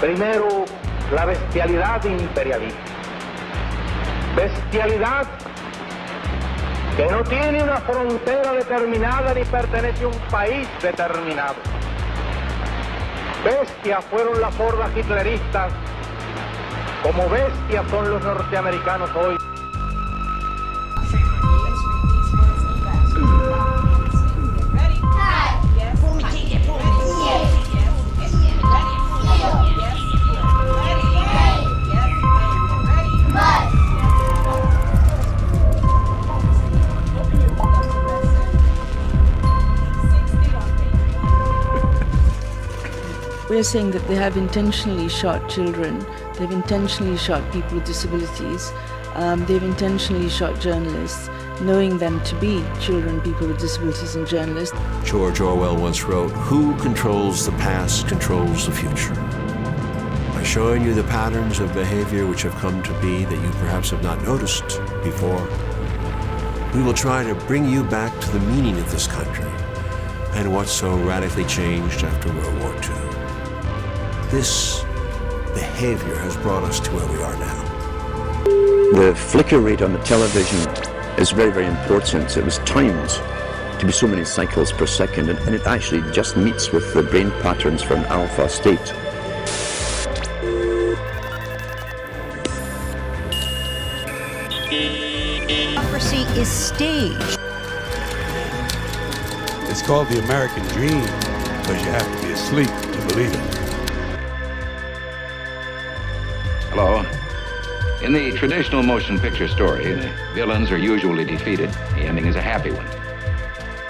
Primero, la bestialidad imperialista. Bestialidad que no tiene una frontera determinada ni pertenece a un país determinado. Bestias fueron las hordas hitleristas, como bestias son los norteamericanos hoy. We're saying that they have intentionally shot children, they've intentionally shot people with disabilities, they've intentionally shot journalists, knowing them to be children, people with disabilities and journalists. George Orwell once wrote, "Who controls the past controls the future." By showing you the patterns of behavior which have come to be that you perhaps have not noticed before, we will try to bring you back to the meaning of this country and what's so radically changed after World War II. This behavior has brought us to where we are now. The flicker rate on the television is very, very important. It was timed to be so many cycles per second, and it actually just meets with the brain patterns for an alpha state. Democracy is staged. It's called the American dream because you have to be asleep to believe it. Hello. In the traditional motion picture story, the villains are usually defeated. The ending is a happy one.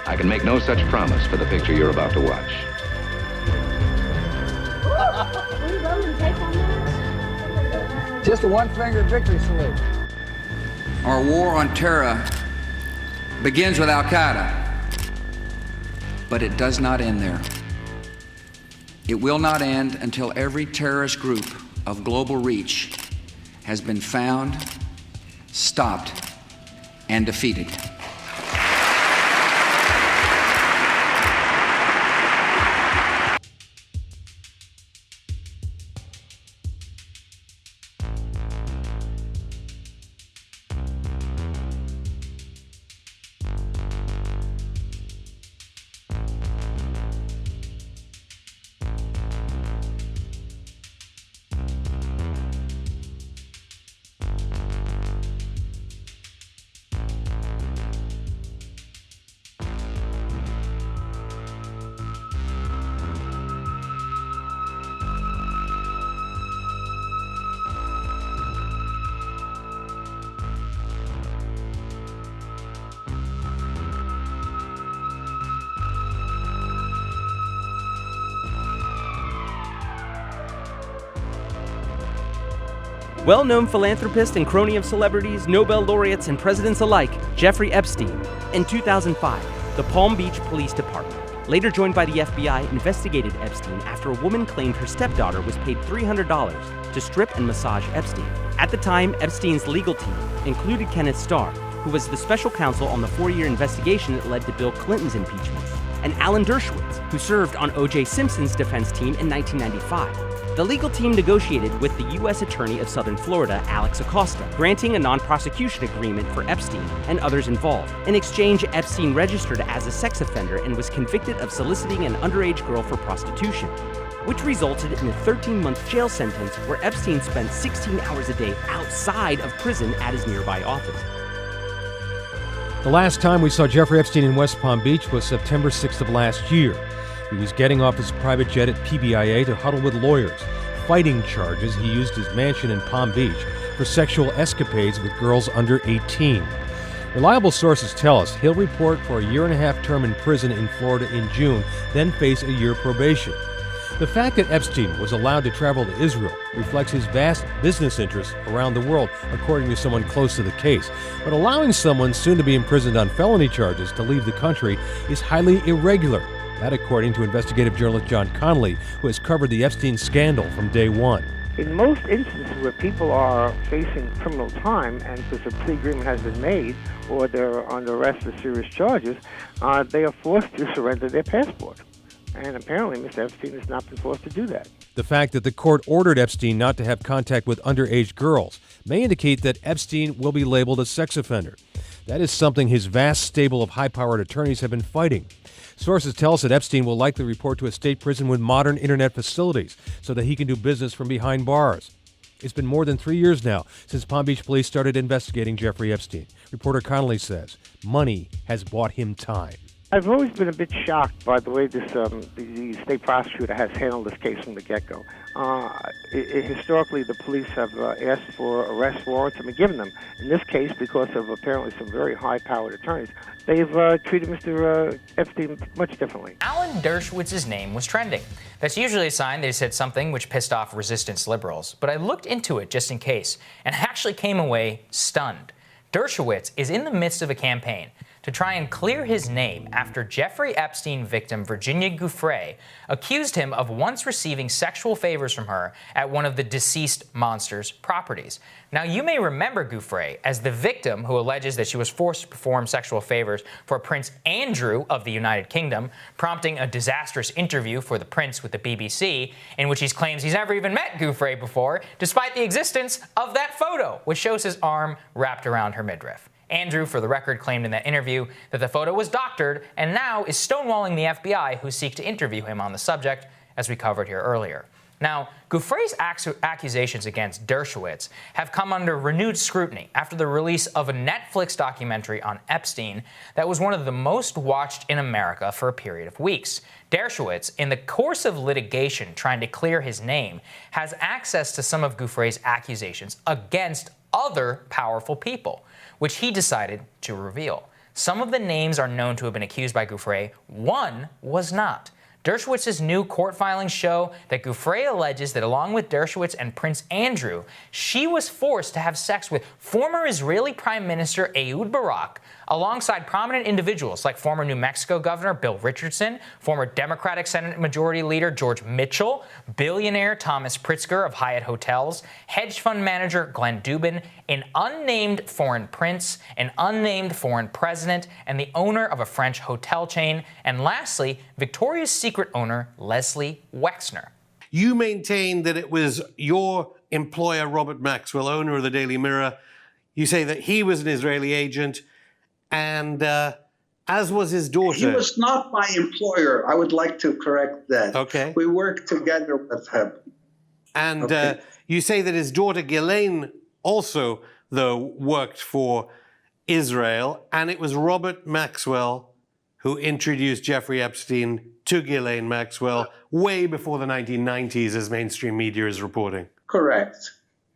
I can make no such promise for the picture you're about to watch. Just a one-finger victory salute. Our war on terror begins with Al-Qaeda, but it does not end there. It will not end until every terrorist group of global reach has been found, stopped, and defeated. Well-known philanthropist and crony of celebrities, Nobel laureates, and presidents alike, Jeffrey Epstein, in 2005, the Palm Beach Police Department, later joined by the FBI, investigated Epstein after a woman claimed her stepdaughter was paid $300 to strip and massage Epstein. At the time, Epstein's legal team included Kenneth Starr, who was the special counsel on the 4-year investigation that led to Bill Clinton's impeachment, and Alan Dershowitz, who served on O.J. Simpson's defense team in 1995. The legal team negotiated with the U.S. Attorney of Southern Florida, Alex Acosta, granting a non-prosecution agreement for Epstein and others involved. In exchange, Epstein registered as a sex offender and was convicted of soliciting an underage girl for prostitution, which resulted in a 13-month jail sentence where Epstein spent 16 hours a day outside of prison at his nearby office. The last time we saw Jeffrey Epstein in West Palm Beach was September 6th of last year. He was getting off his private jet at PBIA to huddle with lawyers, fighting charges he used his mansion in Palm Beach for sexual escapades with girls under 18. Reliable sources tell us he'll report for a 1.5-year term in prison in Florida in June, then face a year probation. The fact that Epstein was allowed to travel to Israel reflects his vast business interests around the world, according to someone close to the case. But allowing someone soon to be imprisoned on felony charges to leave the country is highly irregular. That according to investigative journalist John Connolly, who has covered the Epstein scandal from day one. In most instances where people are facing criminal time and because a plea agreement has been made or they're under arrest for serious charges, they are forced to surrender their passport. And apparently Mr. Epstein has not been forced to do that. The fact that the court ordered Epstein not to have contact with underage girls may indicate that Epstein will be labeled a sex offender. That is something his vast stable of high-powered attorneys have been fighting. Sources tell us that Epstein will likely report to a state prison with modern internet facilities so that he can do business from behind bars. It's been more than 3 years now since Palm Beach police started investigating Jeffrey Epstein. Reporter Connolly says money has bought him time. I've always been a bit shocked by the way the state prosecutor has handled this case from the get-go. Historically, the police have asked for arrest warrants and been given them. In this case, because of apparently some very high-powered attorneys, they've treated Mr. Epstein much differently. Alan Dershowitz's name was trending. That's usually a sign they said something which pissed off resistance liberals. But I looked into it just in case, and actually came away stunned. Dershowitz is in the midst of a campaign to try and clear his name after Jeffrey Epstein victim Virginia Giuffre accused him of once receiving sexual favors from her at one of the deceased monster's properties. Now, you may remember Giuffre as the victim who alleges that she was forced to perform sexual favors for Prince Andrew of the United Kingdom, prompting a disastrous interview for the prince with the BBC, in which he claims he's never even met Giuffre before, despite the existence of that photo, which shows his arm wrapped around her midriff. Andrew, for the record, claimed in that interview that the photo was doctored and now is stonewalling the FBI, who seek to interview him on the subject, as we covered here earlier. Now, Giuffre's accusations against Dershowitz have come under renewed scrutiny after the release of a Netflix documentary on Epstein that was one of the most watched in America for a period of weeks. Dershowitz, in the course of litigation trying to clear his name, has access to some of Giuffre's accusations against other powerful people, which he decided to reveal. Some of the names are known to have been accused by Giuffre. One was not. Dershowitz's new court filings show that Giuffre alleges that along with Dershowitz and Prince Andrew, she was forced to have sex with former Israeli Prime Minister Ehud Barak, alongside prominent individuals like former New Mexico Governor Bill Richardson, former Democratic Senate Majority Leader George Mitchell, billionaire Thomas Pritzker of Hyatt Hotels, hedge fund manager Glenn Dubin, an unnamed foreign prince, an unnamed foreign president, and the owner of a French hotel chain, and lastly, Victoria's Secret owner Leslie Wexner. You maintain that it was your employer, Robert Maxwell, owner of the Daily Mirror. You say that he was an Israeli agent, and as was his daughter. He was not my employer. I would like to correct that. Okay. We worked together with him. And you say that his daughter Ghislaine also, though, worked for Israel, and it was Robert Maxwell who introduced Jeffrey Epstein to Ghislaine Maxwell way before the 1990s, as mainstream media is reporting. Correct.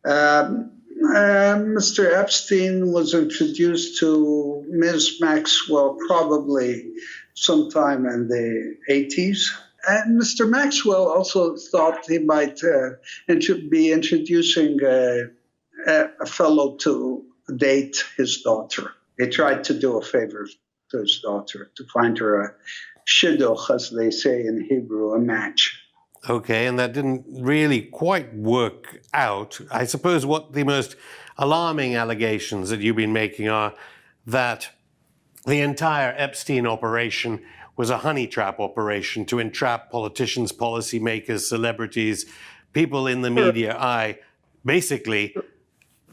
Mr. Epstein was introduced to Ms. Maxwell probably sometime in the 80s. And Mr. Maxwell also thought he might be introducing a fellow to date his daughter. He tried to do a favor to his daughter, to find her a shidduch, as they say in Hebrew, a match. Okay, and that didn't really quite work out. I suppose what the most alarming allegations that you've been making are that the entire Epstein operation was a honey trap operation to entrap politicians, policymakers, celebrities, people in the media eye, basically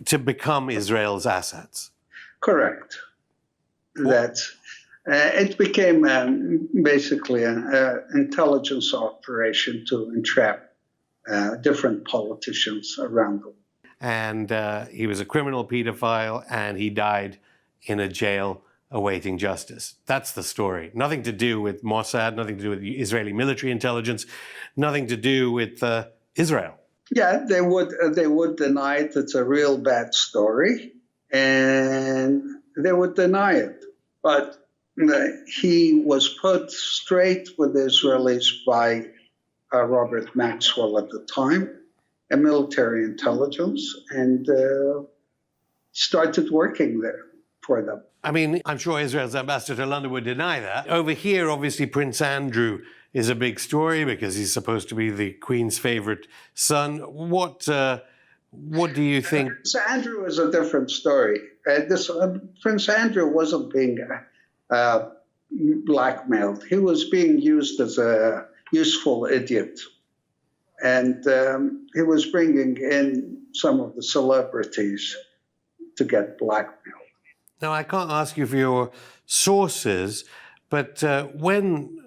to become Israel's assets. Correct. That it became basically an intelligence operation to entrap different politicians around the world. And he was a criminal pedophile, and he died in a jail awaiting justice. That's the story. Nothing to do with Mossad, nothing to do with Israeli military intelligence, nothing to do with Israel. Yeah, they would deny it. It's a real bad story, and they would deny it. But he was put straight with the Israelis by Robert Maxwell at the time, a military intelligence, and started working there for them. I mean, I'm sure Israel's ambassador to London would deny that. Over here, obviously, Prince Andrew is a big story because he's supposed to be the Queen's favorite son. What do you think? Prince Andrew is a different story. Prince Andrew wasn't being blackmailed. He was being used as a useful idiot. And he was bringing in some of the celebrities to get blackmail. Now, I can't ask you for your sources, but when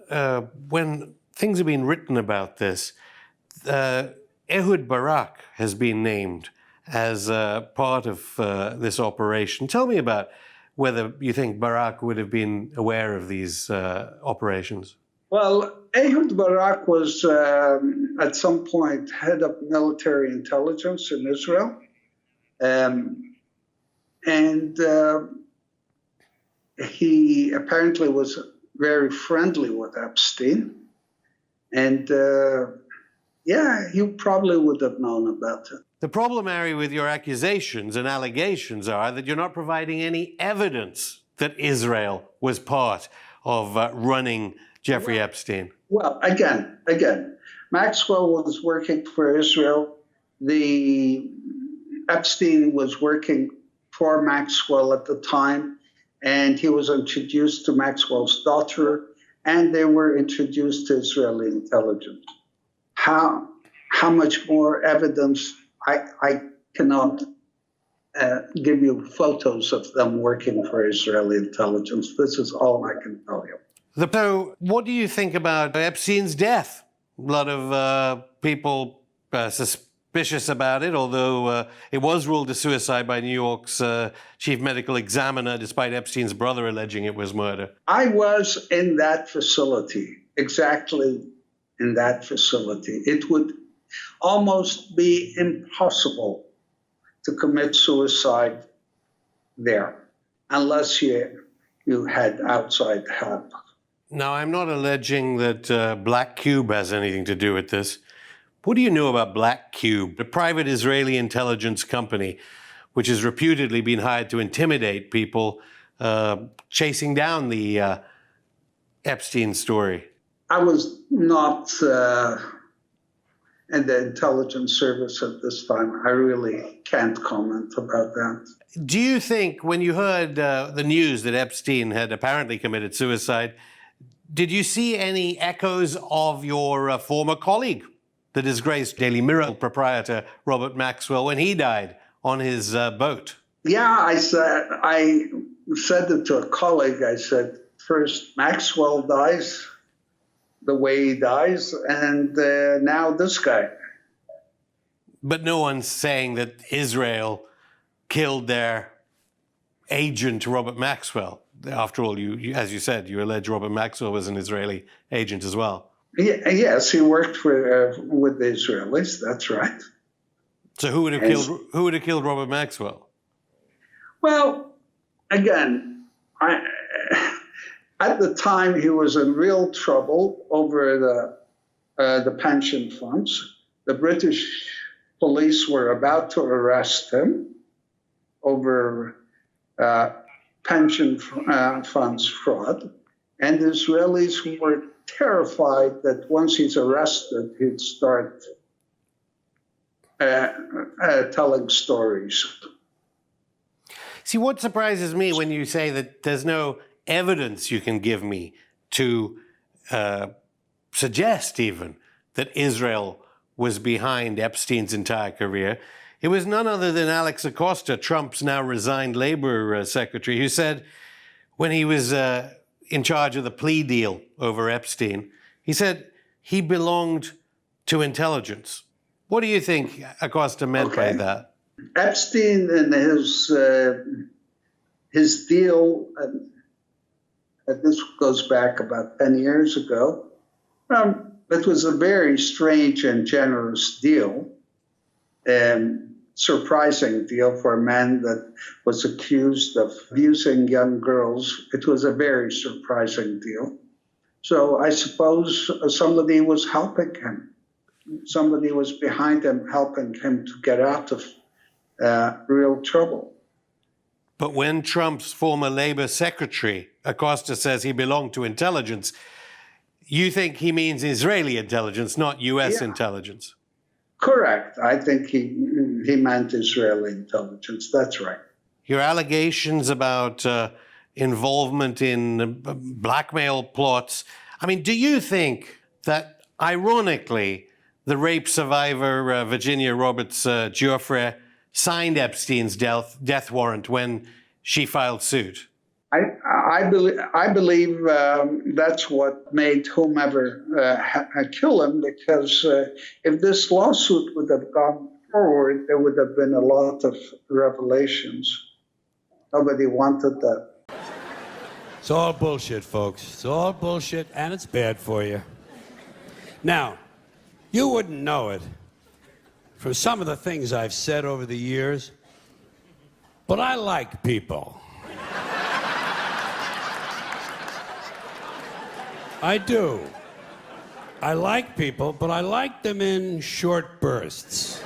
things have been written about this, Ehud Barak has been named as part of this operation. Tell me about whether you think Barak would have been aware of these operations. Well, Ehud Barak was at some point head of military intelligence in Israel. And he apparently was very friendly with Epstein. And yeah, he probably would have known about it. The problem, Ari, with your accusations and allegations are that you're not providing any evidence that Israel was part of running Jeffrey Epstein. Well, again, Maxwell was working for Israel. The Epstein was working for Maxwell at the time, and he was introduced to Maxwell's daughter, and they were introduced to Israeli intelligence. How much more evidence? I cannot give you photos of them working for Israeli intelligence. This is all I can tell you. So, what do you think about Epstein's death? A lot of people suspicious about it, although it was ruled a suicide by New York's chief medical examiner, despite Epstein's brother alleging it was murder. I was in that facility, exactly in that facility. It would almost be impossible to commit suicide there unless you had outside help. Now, I'm not alleging that Black Cube has anything to do with this. What do you know about Black Cube, a private Israeli intelligence company which has reputedly been hired to intimidate people chasing down the Epstein story? I was not in the intelligence service at this time. I really can't comment about that. Do you think when you heard the news that Epstein had apparently committed suicide, did you see any echoes of your former colleague, the disgraced Daily Mirror proprietor Robert Maxwell, when he died on his boat? Yeah, I said it to a colleague. I said, first Maxwell dies the way he dies, and now this guy. But no one's saying that Israel killed their agent, Robert Maxwell. After all, you, as you said, you allege Robert Maxwell was an Israeli agent as well. Yes, he worked with the Israelis. That's right. So who would have killed Robert Maxwell? Well, again, at the time he was in real trouble over the pension funds. The British police were about to arrest him over pension funds fraud, and the Israelis were terrified that once he's arrested, he'd start telling stories. See, what surprises me when you say that there's no evidence you can give me to suggest even that Israel was behind Epstein's entire career. It was none other than Alex Acosta, Trump's now resigned labor secretary, who said when he was in charge of the plea deal over Epstein, he said he belonged to intelligence. What do you think Acosta meant by that? Epstein and his deal, this goes back about 10 years ago. It was a very strange and generous deal, surprising deal for a man that was accused of abusing young girls. It was a very surprising deal. So I suppose somebody was helping him. Somebody was behind him, helping him to get out of real trouble. But when Trump's former labor secretary, Acosta, says he belonged to intelligence, you think he means Israeli intelligence, not U.S. intelligence? Correct. I think he meant Israeli intelligence. That's right. Your allegations about involvement in blackmail plots, I mean, do you think that, ironically, the rape survivor, Virginia Roberts Giuffre, signed Epstein's death warrant when she filed suit? I believe that's what made whomever kill him, because if this lawsuit would have gone forward, there would have been a lot of revelations. Nobody wanted that. It's all bullshit, folks. It's all bullshit, and it's bad for you. Now, you wouldn't know it from some of the things I've said over the years, but I like people. I do. I like people, but I like them in short bursts.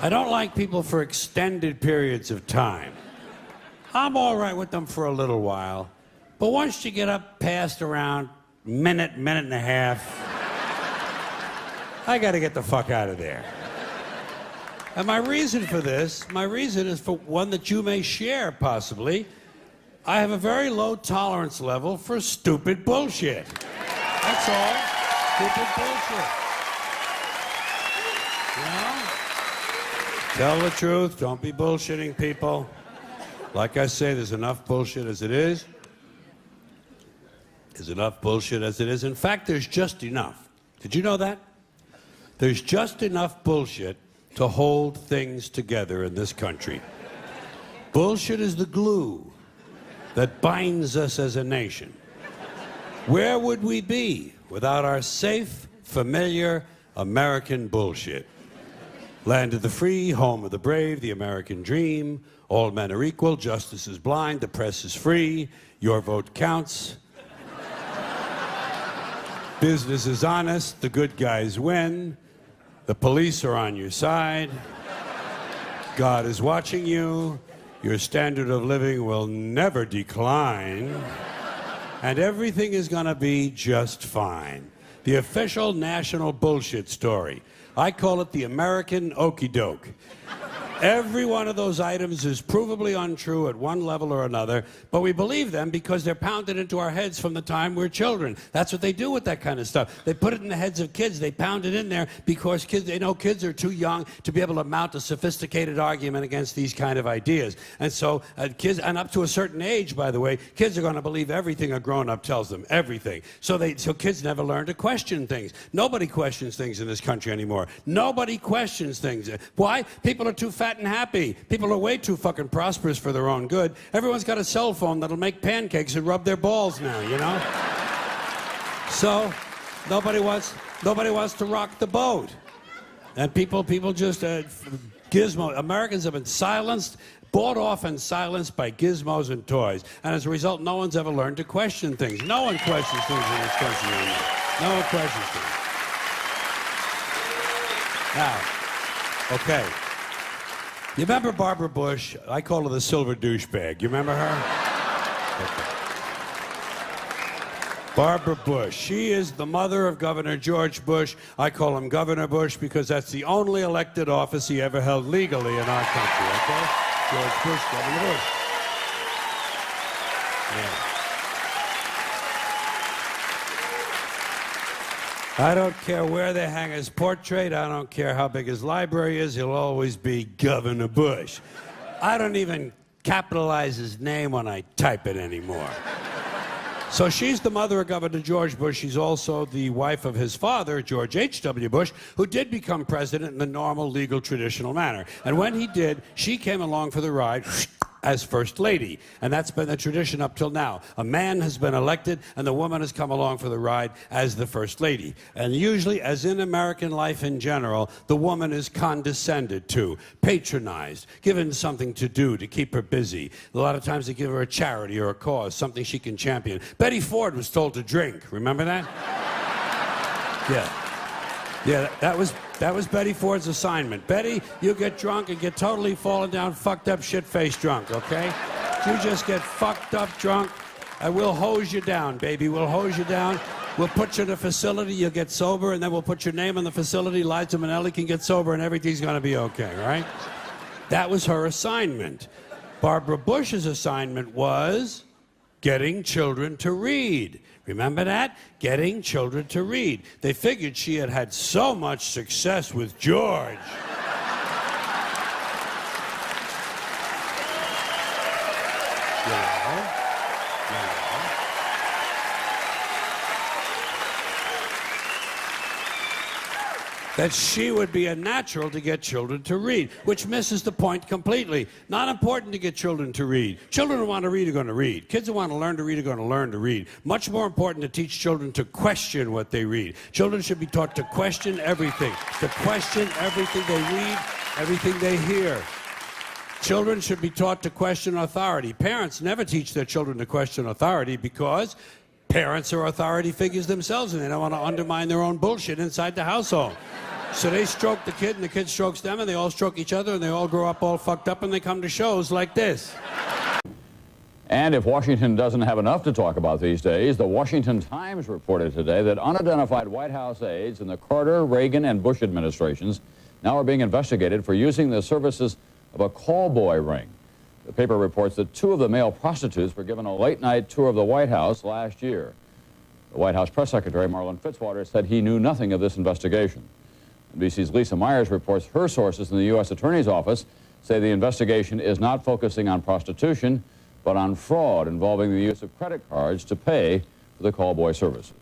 I don't like people for extended periods of time. I'm all right with them for a little while, but once you get up past around minute and a half, I gotta get the fuck out of there. And my reason for this, is for one that you may share, possibly. I have a very low tolerance level for stupid bullshit. That's all. Stupid bullshit. You know? Tell the truth. Don't be bullshitting people. Like I say, there's enough bullshit as it is. There's enough bullshit as it is. In fact, there's just enough. Did you know that? There's just enough bullshit to hold things together in this country. Bullshit is the glue that binds us as a nation. Where would we be without our safe, familiar American bullshit? Land of the free, home of the brave, the American dream. All men are equal, justice is blind, the press is free, your vote counts. Business is honest, the good guys win. The police are on your side. God is watching you. Your standard of living will never decline. And everything is going to be just fine. The official national bullshit story. I call it the American okey doke. Every one of those items is provably untrue at one level or another, but we believe them because they're pounded into our heads from the time we're children. That's what they do with that kind of stuff. They put it in the heads of kids. They pound it in there because they know kids are too young to be able to mount a sophisticated argument against these kind of ideas. And so kids, and up to a certain age, by the way, kids are going to believe everything a grown-up tells them, everything. So kids never learn to question things. Nobody questions things in this country anymore. Nobody questions things. Why? People are too fat and happy. People are way too fucking prosperous for their own good. Everyone's got a cell phone that'll make pancakes and rub their balls now, you know? So nobody wants to rock the boat. And people just gizmo. Americans have been silenced, bought off and silenced by gizmos and toys. And as a result, no one's ever learned to question things. No one questions things in this country anymore. No one questions things. Now, okay. You remember Barbara Bush? I call her the silver douchebag. You remember her? Okay. Barbara Bush. She is the mother of Governor George Bush. I call him Governor Bush because that's the only elected office he ever held legally in our country, okay? George Bush, Governor Bush. Yeah. I don't care where they hang his portrait. I don't care how big his library is. He'll always be Governor Bush. I don't even capitalize his name when I type it anymore. So she's the mother of Governor George Bush. She's also the wife of his father, George H.W. Bush, who did become president in the normal, legal, traditional manner. And when he did, she came along for the ride as First Lady. And that's been the tradition up till now. A man has been elected, and the woman has come along for the ride as the First Lady. And usually, as in American life in general, the woman is condescended to, patronized, given something to do to keep her busy. A lot of times they give her a charity or a cause, something she can champion. Betty Ford was told to drink. Remember that? Yeah, that was Betty Ford's assignment. Betty, you get drunk and get totally fallen down, fucked up, shit-faced drunk, okay? You just get fucked up drunk, and we'll hose you down, baby. We'll hose you down. We'll put you in a facility, you'll get sober, and then we'll put your name on the facility. Liza Minnelli can get sober, and everything's gonna be okay, right? That was her assignment. Barbara Bush's assignment was getting children to read. Remember that? Getting children to read. They figured she had had so much success with George. That she would be a natural to get children to read, which misses the point completely. Not important to get children to read. Children who want to read are going to read. Kids who want to learn to read are going to learn to read. Much more important to teach children to question what they read. Children should be taught to question everything, to question everything they read, everything they hear. Children should be taught to question authority. Parents never teach their children to question authority because parents are authority figures themselves and they don't want to undermine their own bullshit inside the household. So they stroke the kid and the kid strokes them and they all stroke each other and they all grow up all fucked up and they come to shows like this. And if Washington doesn't have enough to talk about these days, the Washington Times reported today that unidentified White House aides in the Carter, Reagan, and Bush administrations now are being investigated for using the services of a call boy ring. The paper reports that 2 of the male prostitutes were given a late-night tour of the White House last year. The White House press secretary, Marlin Fitzwater, said he knew nothing of this investigation. NBC's Lisa Myers reports her sources in the U.S. Attorney's Office say the investigation is not focusing on prostitution, but on fraud involving the use of credit cards to pay for the call boy services.